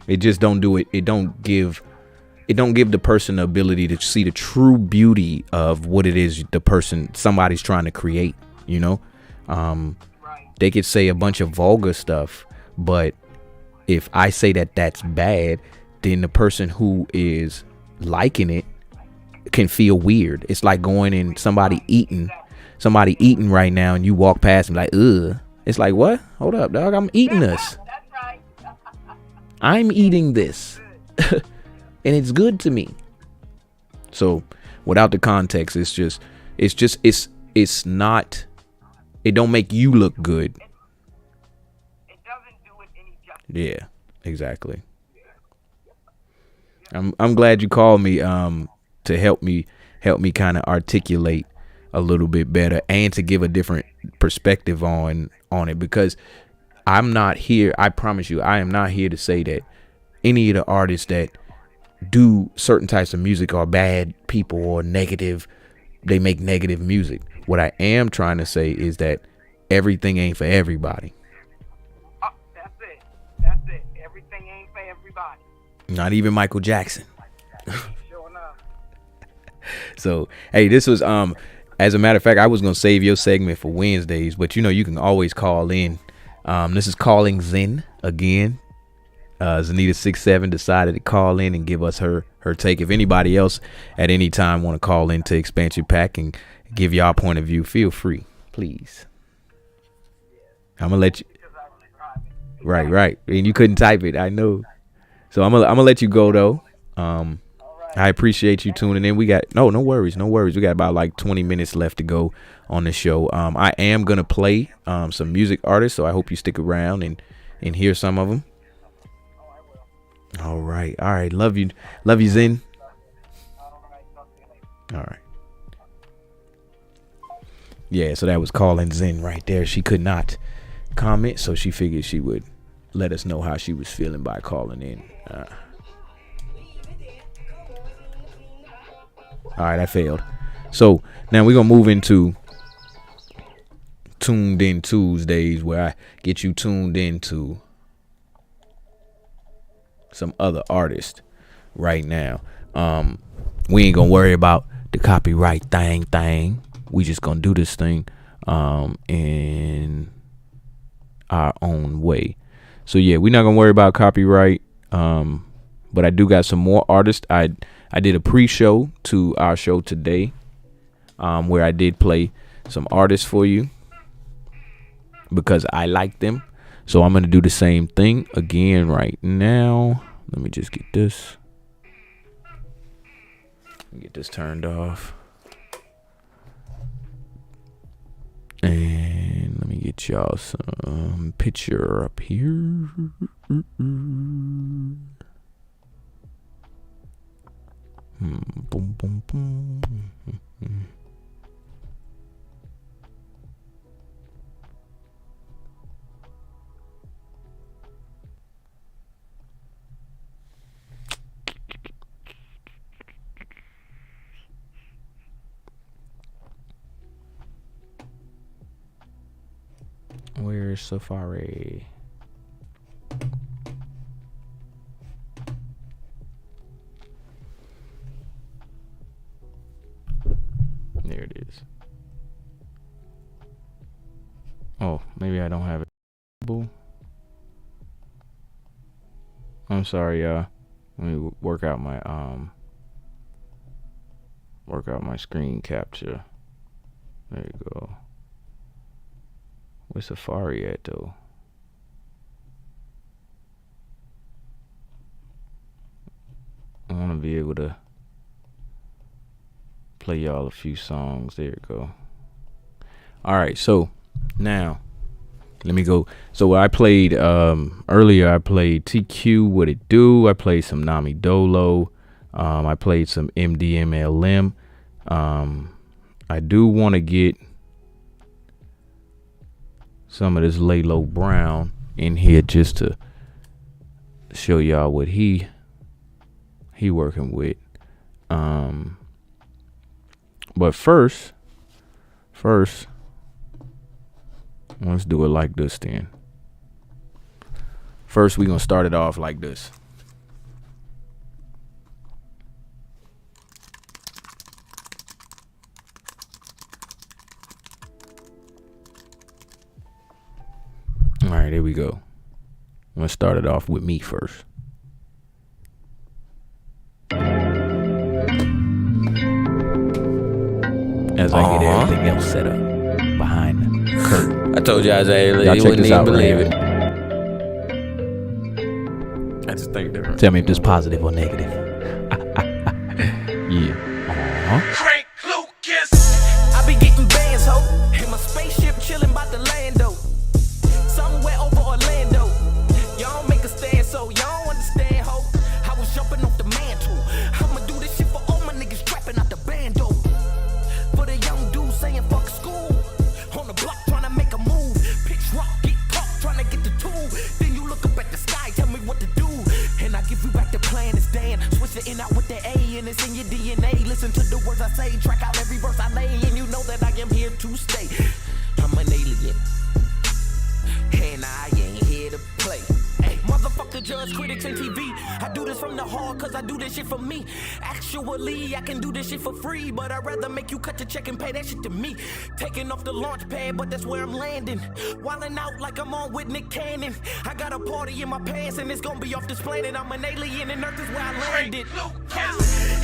It just don't do it. It don't give the person the ability to see the true beauty of what it is somebody's trying to create, you know. Right. They could say a bunch of vulgar stuff, but if I say that that's bad, then the person who is liking it can feel weird. It's like going in somebody eating right now and you walk past and like, ugh. It's like, what? Hold up, dog. I'm eating this. That's right. I'm eating this. And it's good to me. So without the context, it's not, it don't make you look good. It doesn't do it any justice. Yeah, exactly. I'm glad you called me to help me kind of articulate a little bit better and to give a different perspective on it, because I'm not here, I promise you, I am not here to say that any of the artists that do certain types of music are bad people or negative, they make negative music. What I am trying to say is that everything ain't for everybody. Oh, that's it. That's it. Everything ain't for everybody. Not even Michael Jackson. Sure enough. So, hey, this was as a matter of fact, I was gonna save your segment for Wednesdays, but you can always call in. This is Calling Zen again. Zanita67 decided to call in and give us her take. If anybody else at any time want to call into Expansion Pack and give y'all point of view, feel free, please. I'm gonna let you. Right. And you couldn't type it, I know. So I'm gonna let you go though. I appreciate you tuning in. We got no worries. We got about like 20 minutes left to go on the show. I am gonna play some music artists, so I hope you stick around and hear some of them. All right. Love you, Zen. All right. Yeah, so that was Calling Zen right there. She could not comment, so she figured she would let us know how she was feeling by calling in. All right, I failed. So now we're gonna move into Tuned In Tuesdays, where I get you tuned into some other artist right now. We ain't gonna worry about the copyright thing. We just gonna do this thing in our own way. So yeah, we're not gonna worry about copyright. But I do got some more artists. I did a pre-show to our show today, where I did play some artists for you because I like them. So I'm gonna do the same thing again right now. Let me just get this. Get this turned off. And let me get y'all some picture up here. Boom, boom, boom. Where's Safari? There it is. Oh, maybe I don't have it. I'm sorry, y'all. Let me work out my screen capture. There you go. Where's Safari at though? I want to be able to play y'all a few songs. There you go. All right, so now let me go. So I played earlier. I played TQ. What It Do. I played some Nami Dolo. I played some MDMLM. I do want to get some of this Laylo Brown in here just to show y'all what he working with. But first, let's do it like this then. First, we're going to start it off like this. All right, here we go. I'm going to start it off with me first. As I get everything else set up behind the curtain. I told you I was alien. Y'all You check wouldn't this even out believe right it. here. I just think different. Tell me if this positive or negative. Yeah. Frank Lucas. I be getting bands, ho. In my spaceship chilling by the land, though. Somewhere over Orlando. Y'all make a stand, so y'all understand, ho. I was jumping off the mantle. I'ma do this shit for all my niggas trapping out the bando. For the young dudes saying fuck school. On the block trying to make a move. Pitch rock, get caught, trying to get the tool. Then you look up at the sky, tell me what to do. And I give you back the plan, it's Dan. Switch the N out with the A, and it's in your DNA. Listen to the words I say, track out every verse I lay. And you know that I am here to stay. I'm an alien. And I ain't here to play. Hey, motherfucker, judge, critics, and TV. I do this from the heart, cause I do this shit for me. Actually, I can do this shit for free, but I'd rather make you cut your check and pay that shit to me. Taking off the launch pad, but that's where I'm landing. Wildin' out like I'm on with Nick Cannon. I got a party in my pants, and it's gonna be off this planet. I'm an alien, and Earth is where I landed.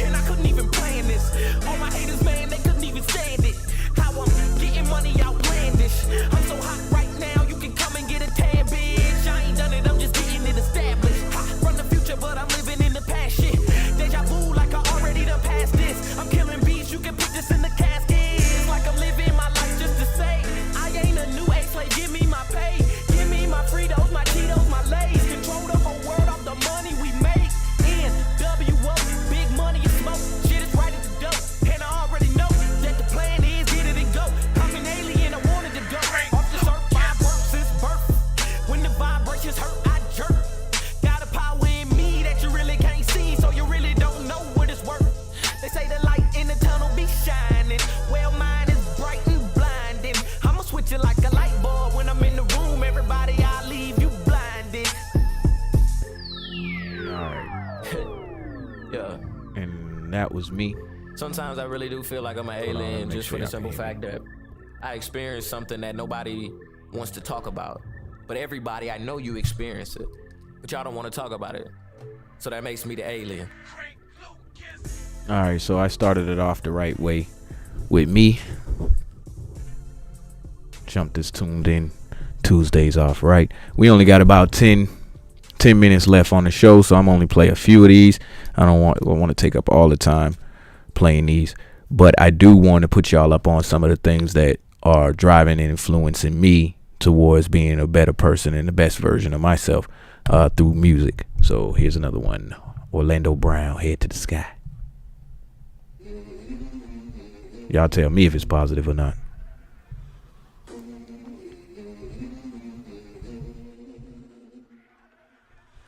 And I couldn't even plan this. All my haters, man, they couldn't even stand it. How I'm getting money outlandish. I'm so hot right now, you can come and get a tan, bitch. I ain't done it, I'm just getting it established. From the future, but I'm living in the past shit. Deja vu, like I already done passed this. I'm killing beats, you can put this in the casket. It's like I'm living my life just to say I ain't a new age slave, give me my pay. Give me my Fritos, my Cheetos, my Lays. Control the whole world off the money we make. NWO, big money and smoke. Shit is right at the dope. And I already know that the plan is get it and go. I'm an alien, I wanted to go. Off this earth, I work since birth. When the vibrations hurt, I jerk. Got a power in me that you really can't see, so you really don't know what it's worth. They say the light in the tunnel be shining. Well, mine is bright and blinding. I'ma switch it like a light bulb when I'm in the room. Everybody, I leave you blinded. Yeah. And that was me. Sometimes I really do feel like I'm an Hold on, let me alien make just sure for the y'all simple can fact that I experienced something that nobody wants to talk about. But everybody, I know you experience it. But y'all don't want to talk about it. So that makes me the alien. All right, so I started it off the right way with me. Jump this tuned in. Tuesdays off, right? We only got about 10 minutes left on the show, so I'm only play a few of these. I want to take up all the time playing these, but I do want to put y'all up on some of the things that are driving and influencing me towards being a better person and the best version of myself through music. So here's another one. Orlando Brown, Head to the Sky. Y'all tell me if it's positive or not.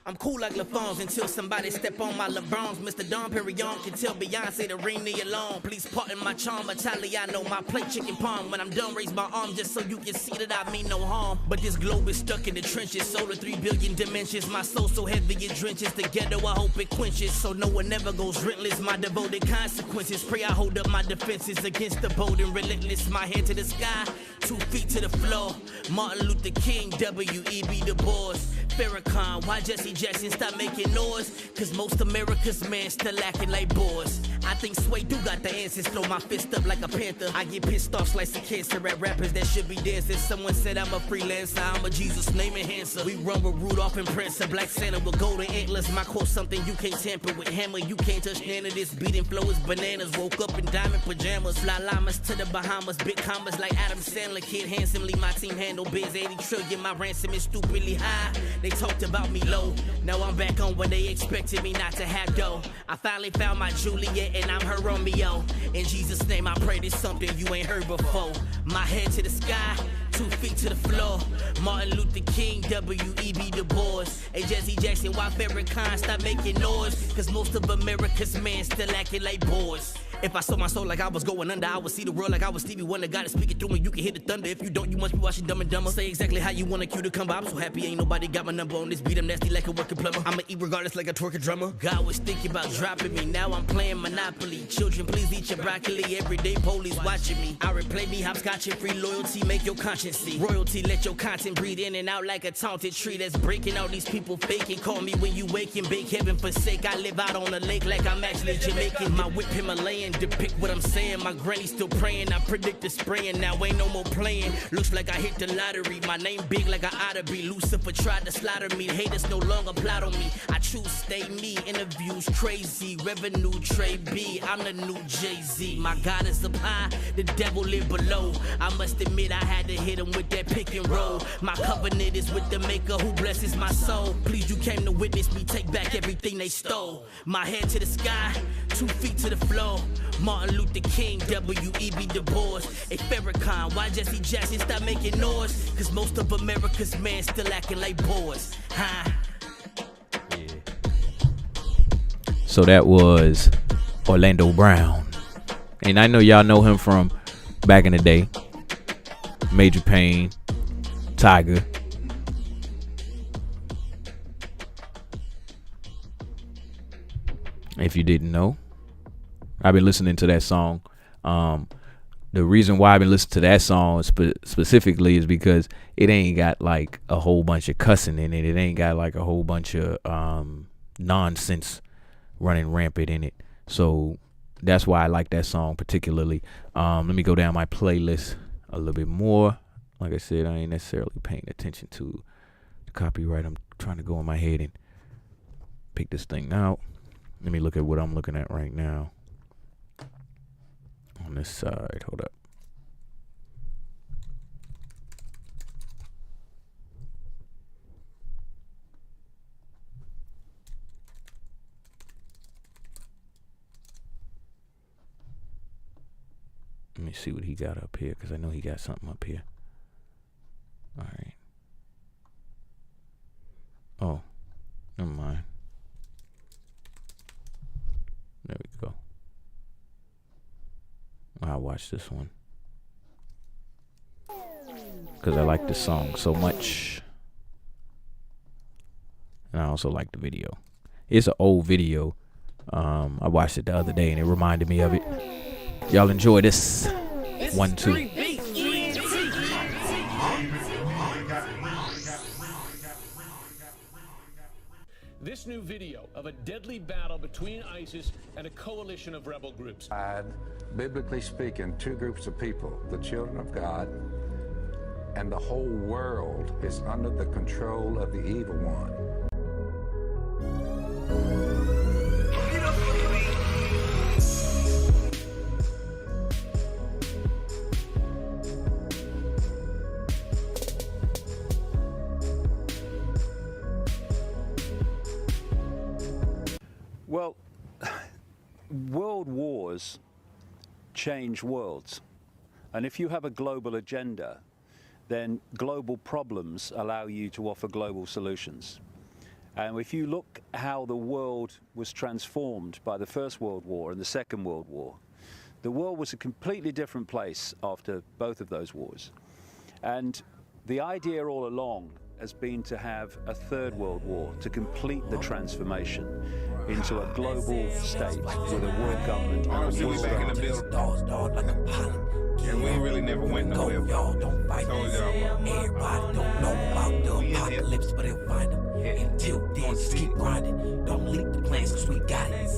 I'm cool like LaFons until somebody step on my LeBrons. Mr. Dom Perignon can tell Beyonce to ring me alone. Please pardon my charm, Italiano, my plate chicken palm. When I'm done, raise my arm just so you can see that I mean no harm. But this globe is stuck in the trenches, solar 3 billion dimensions. My soul so heavy it drenches the ghetto, I hope it quenches. So no one ever goes rentless, my devoted consequences. Pray I hold up my defenses against the bold and relentless. My head to the sky, 2 feet to the floor. Martin Luther King, W.E.B. Du Bois. Farrakhan, why Jesse Jackson stop making noise? Cause most America's men still acting like boys. I think Sway do got the answers, throw my fist up like a panther. I get pissed off slice of cancer at rappers that should be dancing. Someone said I'm a freelancer, I'm a Jesus name enhancer. We run with Rudolph and Prince, a Black Santa with golden antlers. My quote something you can't tamper with, hammer you can't touch none of this. Beating flow is bananas, woke up in diamond pajamas. Fly llamas to the Bahamas, big commas like Adam Sandler. Kid handsomely, my team handle biz 80 trillion. My ransom is stupidly high. They talked about me low, now I'm back on when they expected me not to have dough. I finally found my Juliet and I'm her Romeo. In Jesus' name I pray this something you ain't heard before. My head to the sky, 2 feet to the floor. Martin Luther King, W.E.B. Du Bois. Hey, Jesse Jackson, why Farrakhan stop making noise? Cause most of America's men still acting like boys. If I sold my soul like I was going under, I would see the world like I was Stevie Wonder. Gotta speak it through me, you can hear the thunder. If you don't, you must be watching Dumb and Dumber. Say exactly how you want a cue to come by. I'm so happy ain't nobody got my number on this beat. I'm nasty like a working plumber. I'ma eat regardless like a twerking drummer. God was thinking about dropping me, now I'm playing Monopoly. Children, please eat your broccoli. Everyday police watching me. I replay me hopscotch and free loyalty, make your conscience see. Royalty, let your content breathe in and out like a taunted tree that's breaking all these people faking. Call me when you waking, bake heaven forsake. I live out on a lake like I'm actually Jamaican. My whip Himalayan, depict what I'm saying. My granny still praying, I predict the spraying. Now ain't no more playing. Looks like I hit the lottery. My name big like I ought to be. Lucifer tried to slaughter me. Haters no longer plot on me. I choose stay me. Interviews crazy. Revenue Trey B. I'm the new Jay-Z. My God is up high. The devil live below. I must admit I had to hit him with that pick and roll. My covenant is with the maker who blesses my soul. Please, you came to witness me take back everything they stole. My head to the sky, 2 feet to the floor. Martin Luther King, W.E.B. Du Bois. Hey, Farrakhan, why Jesse Jackson stop making noise? Cause most of America's men still acting like boys. Huh? Yeah. So that was Orlando Brown. And I know y'all know him from back in the day. Major Payne, Tiger. If you didn't know, I've been listening to that song. The reason why I've been listening to that song specifically is because it ain't got like a whole bunch of cussing in it. It ain't got like a whole bunch of nonsense running rampant in it. So that's why I like that song particularly. Let me go down my playlist a little bit more. Like I said, I ain't necessarily paying attention to the copyright. I'm trying to go in my head and pick this thing out. Let me look at what I'm looking at right now. On this side, hold up. Let me see what he got up here, because I know he got something up here. All right. Oh, never mind. There we go. I'll watch this one because I like the song so much, and I also like the video. It's an old video. I watched it the other day and it reminded me of it. Y'all enjoy this 1, 2. This new video of a deadly battle between ISIS and a coalition of rebel groups. Biblically speaking, 2 groups of people, the children of God and the whole world is under the control of the evil one. Well, world wars change worlds. And if you have a global agenda, then global problems allow you to offer global solutions. And if you look how the world was transformed by the First World War and the Second World War, the world was a completely different place after both of those wars. And the idea all along has been to have a third world war to complete the transformation into a global state with a world government and a world government. Yeah, we ain't really never went nowhere. Y'all don't fight this. Everybody don't know about the apocalypse, but they'll find them. Until then, just keep grinding. Don't leak the plans, cause we got it.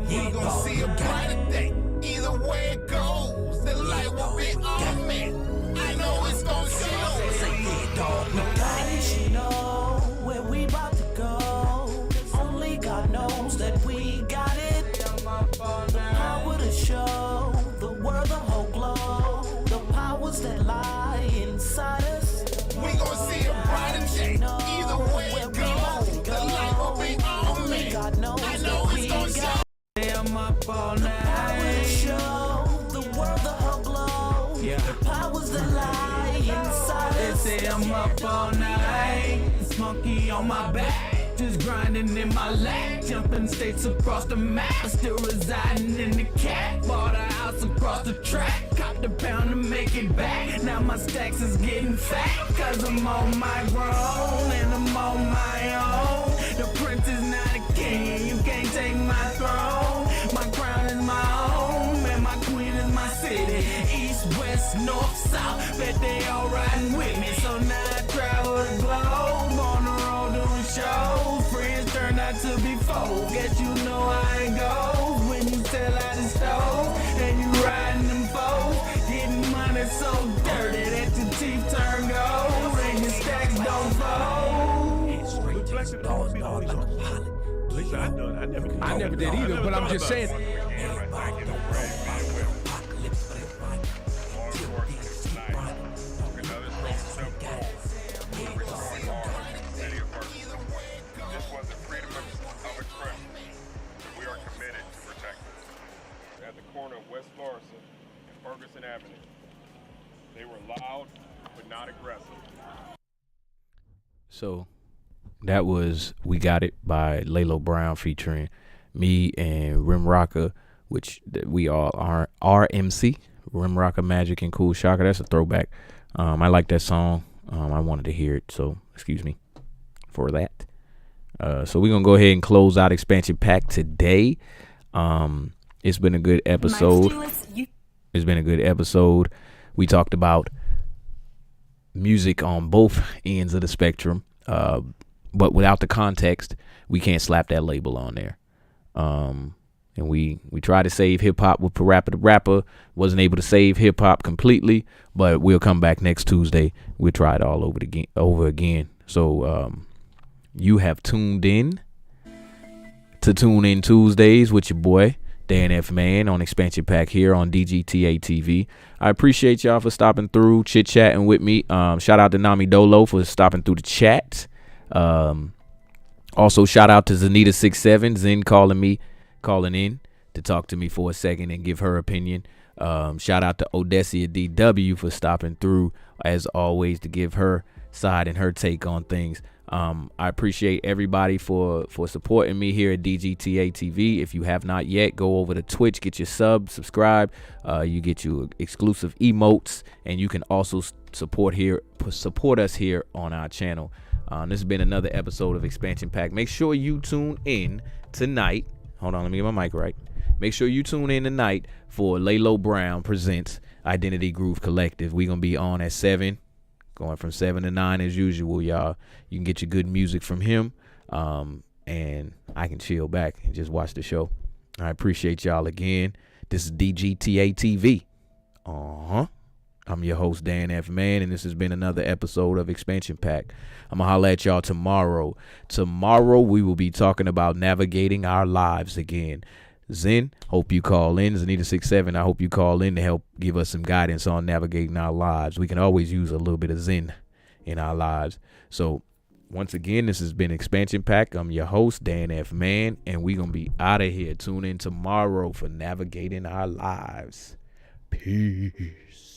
Yeah, we gon' see a brighter day. Either way it goes, the light will be on me. I know it's gon' show. Say yeah, dog, we got it. You know where we about to go. Only God knows that we got it. The power to show the world the whole globe. The powers that lie inside us. We gon' see a brighter day. Either way it goes, the light will be on me. I know it's gon' show. I'm up all night. The power to show the world the whole globe. The powers that lie inside us. all night. This monkey on my back, just grinding in my lap, jumping states across the map, still residing in the cat. Bought a house across the track, copped a pound to make it back. Now my stacks is getting fat, cause I'm on my grown and I'm on my own. The prince is not a king, you can't take my throne. My crown is my home and my queen is my city. East, west, north, south, bet they all riding with me. So now I travel the globe, on the road doing shows. Friends turn out to be foes, guess you know how it goes. When you sell out the stove and you riding them foes, getting money so dirty that your teeth turn gold and your stacks don't fold. I never did either, but I'm just saying. West Florissant and Ferguson Avenue. They were loud, but not aggressive. So that was We Got It by Lalo Brown featuring me and Rim Rocker, which we all are RMC, Rim Rocker Magic and Cool Shocker. That's a throwback. I like that song. I wanted to hear it, so excuse me for that. So we're going to go ahead and close out Expansion Pack today. It's been a good episode. It's been a good episode. We talked about music on both ends of the spectrum, but without the context, we can't slap that label on there. And we tried to save hip hop with Parappa the Rapper. Wasn't able to save hip hop completely, but we'll come back next Tuesday. We'll try it all over again. So you have tuned in to Tune In Tuesdays with your boy Dan F. Man on Expansion Pack here on DGTA TV. I appreciate y'all for stopping through, chit-chatting with me. Shout out to Nami Dolo for stopping through the chat. Also, shout out to Zanita67, Zen calling in to talk to me for a second and give her opinion. Shout out to Odessia DW for stopping through, as always, to give her side and her take on things. I appreciate everybody for supporting me here at DGTA TV. If you have not yet, go over to Twitch, get your subscribe. You get your exclusive emotes, and you can also support us here on our channel. This has been another episode of Expansion Pack. Make sure you tune in tonight. Hold on, let me get my mic right. Make sure you tune in tonight for Lalo Brown presents Identity Groove Collective. We're going to be on at 7. Going from 7 to 9 as usual, y'all. You can get your good music from him, and I can chill back and just watch the show. I appreciate y'all again. This is DGTA TV. I'm your host, Dan F. Man, and this has been another episode of Expansion Pack. I'm going to holler at y'all tomorrow. Tomorrow, we will be talking about navigating our lives again. Zen, hope you call in. Zanita67, I hope you call in to help give us some guidance on navigating our lives. We can always use a little bit of Zen in our lives. So, once again, this has been Expansion Pack. I'm your host, Dan F. Man, and we're going to be out of here. Tune in tomorrow for navigating our lives. Peace.